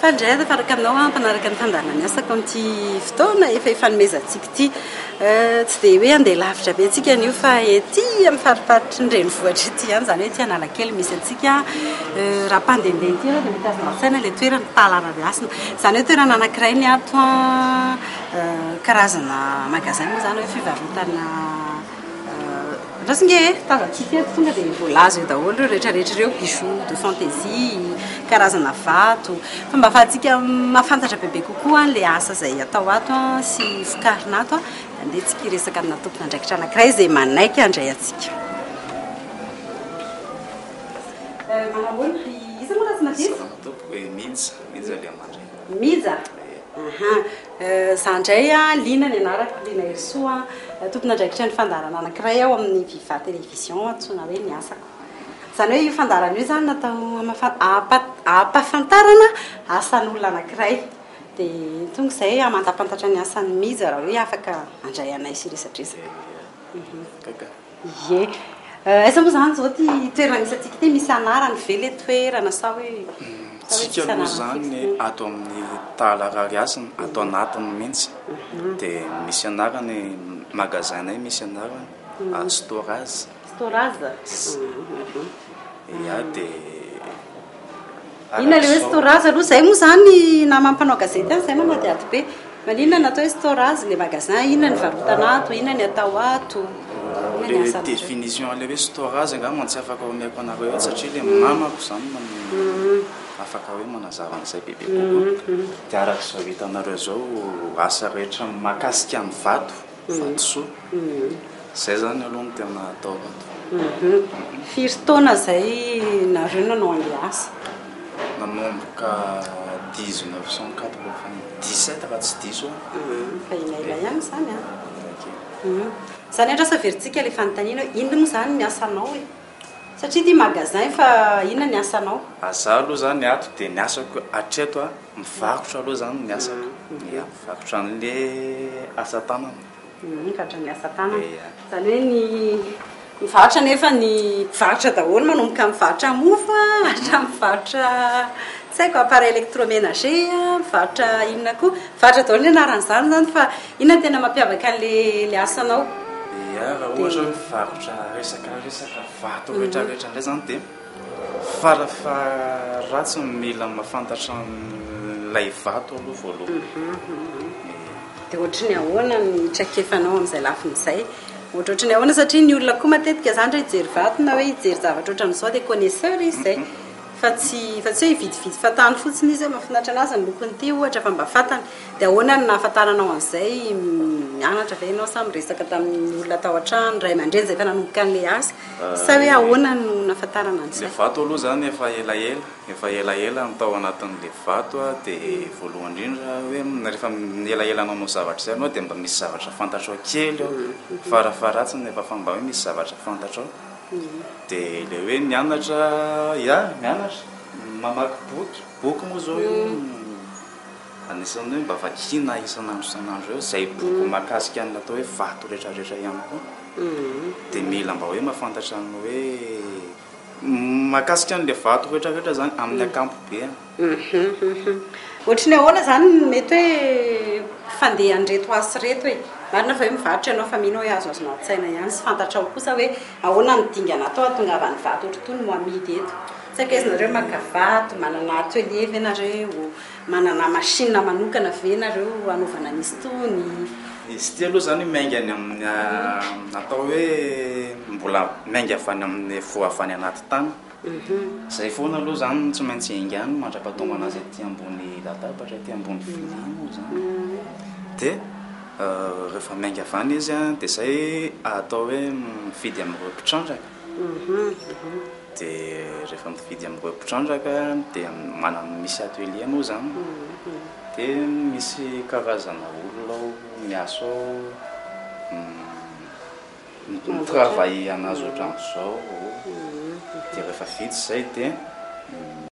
Fandray faraka aminao ampanaraka ny fandarana ny asako amin'ity fotoana efa ifanomezantsika ity tsy dia hoe andeha lavitra be antsika an'io fa ety amin'ny fariparitry ny renivohitra ety ihany zany hoe ety Analakely misy antsika raha mpandehandeha ety dia mety azonao saina ilay toerana Talarariasina zany hoe toerana anankiray ny ato karazana magasin moa zany hoe fivarotana rasinge tazantsika eto tonga dia voalaza eo daholo ireo rehetrarehetra ireo bijoux de fantaisie karazana vato fa mba ahafahantsika mahafantatra bebe kokoa an'ilay asa izay atao ato sy vokarina ato andehantsika hiresaka amina tompona andraikitra anankiray izay manaiky handray antsika. Manahoana iza moa rasina diso? Mija. Zandray Lina ny anarako Lina Erisoa tompona andraikitra ny fandarana anankiray ao amin'ny Viva Télévision antsoina hoe ny asako. Zany hoe io fandarana io zany natao ampafantarana asan'olona anankiray dia tonga izay amantapantatra ny asan'ny Miza raha hoe afaka handray anay sy resadresaka. Ie. Aiza moa zany zao ty toerana misy antsika ty misy anarany ve le toerana sa hoe tsika aloha zany ato amin'ny Talarariasina ato anatiny mihitsy dia misy anarany magasinay misy anarany Storaz. Storaz? Ia dia inona le hoe Storaz aloha izay moa zany na mampanao gazety any izay manadiady be maninona natao hoe Storaz le magasin inona ny varotana ato inona ny atao ato le définition le hoe Storaz angamba tsy afaka omeko anareo satria le mamako zany afaka hoe manazava an'izay bebe kokoa dia araka izao hitanareo zao asa rehetra mahakasika amin'ny vatosoa izay zany aloha no tena atao ato. Firy taona izay nareo nanao an'ilay asa? Nanomboka 1997 raha tsy diso fa ilaila ihany zany zany andrasa averintsika ilay fanontaniana hoe inona moa zany ny asanao e satria ty magasin fa inona ny asanao? Za aloha zany ato dia ny asako hatreto mivarotra aloha zany ny asako mivarotra an'le asa tanana. Mivarotra ny asa tanana zany hoe ny mivarotra nefa ny mpivarotra daholo manomboka mivarotra mofo hatra mivarotra tsy haiko appareil électroménager mivarotra inona koa mivarotra daholo ny anaran'izany zany fa inona tena mampiavaka an'le asanao? Raha ohatra hoe mivarotra resaka vato rehetrarehetra indray zany dia ratsy mila mahafantatra ilay vato aloha voalohany. Dia ohatry ny ahoana ny traikefanao amin'izay lafin'izay ohatrohatry ny ahoana satria ny olona koa matetika zany rehefa hijery vato na hoe hijery zavatra ohatran'izao dia connaisseur izy izay fa tsy hoe hividividy fatany fotsiny izy hoe mahafinaritra anazy ny lokon'ity ohatra fa mba fantany dia ahoana ny nahafantaranao an'izay mianatra ve ianao sa miresaka tamin'ny olona tao an-trano ray aman-dreny izay efa nanomboka an'ilay asa sa hoe ahoana no nahafantarana an'izay? Le vato aloha zany efa elaela ny tao anatin'ilay vato dia voalohany indrindra hoe rehefa elaela nanao zavatra izay anao dia mba misy zavatra fantatrao kely ao farafaratsiny efa fa mba hoe misy zavatra fantatrao dia le hoe mianatra mamaky boky moa zao anisan'ny hoe mba vakina isanandro eo izay boky mahakasika an'ilay atao hoe vato rehetrarehetra ihany koa dia mila mba hoe mahafantatra ny hoe mahakasika an'ilay vato rehetrarehetra zany amin'ny ankapobeny. Ohatry ny ahoana zany mety hoe fandeha an'reto asa reto hoe marina fa hoe mivarotra ianao fa mino hoe azonao an-tsaina ihany sy fantatrao kosa hoe ahoana ny dingana atao ahatongavany vato ohatry toy ny moamidy eto tsy haiko izy maka vato manana atelier ve nareo manana machine manokana ve nareo anaovana an'izy tony? Izy ity aloha zany mainga any amin'ny atao hoe mbola mainga avy any amin'ny avy anaty tany izay foana aloha zany tsy maintsy ingany mandrapahatonga anazy aty ambony latabatra aty ambony vilia moa zany dia rehefa mainga avy any izy dia izay atao hoe mifidy amin'ireo mpitrandraka dia rehefa mifidy amin'ireo mpitrandraka dia misy atelier moa zany dia misy karazana olona ao miasa ao mitravaille anazy ohatran'izao dia rehefa vita izay dia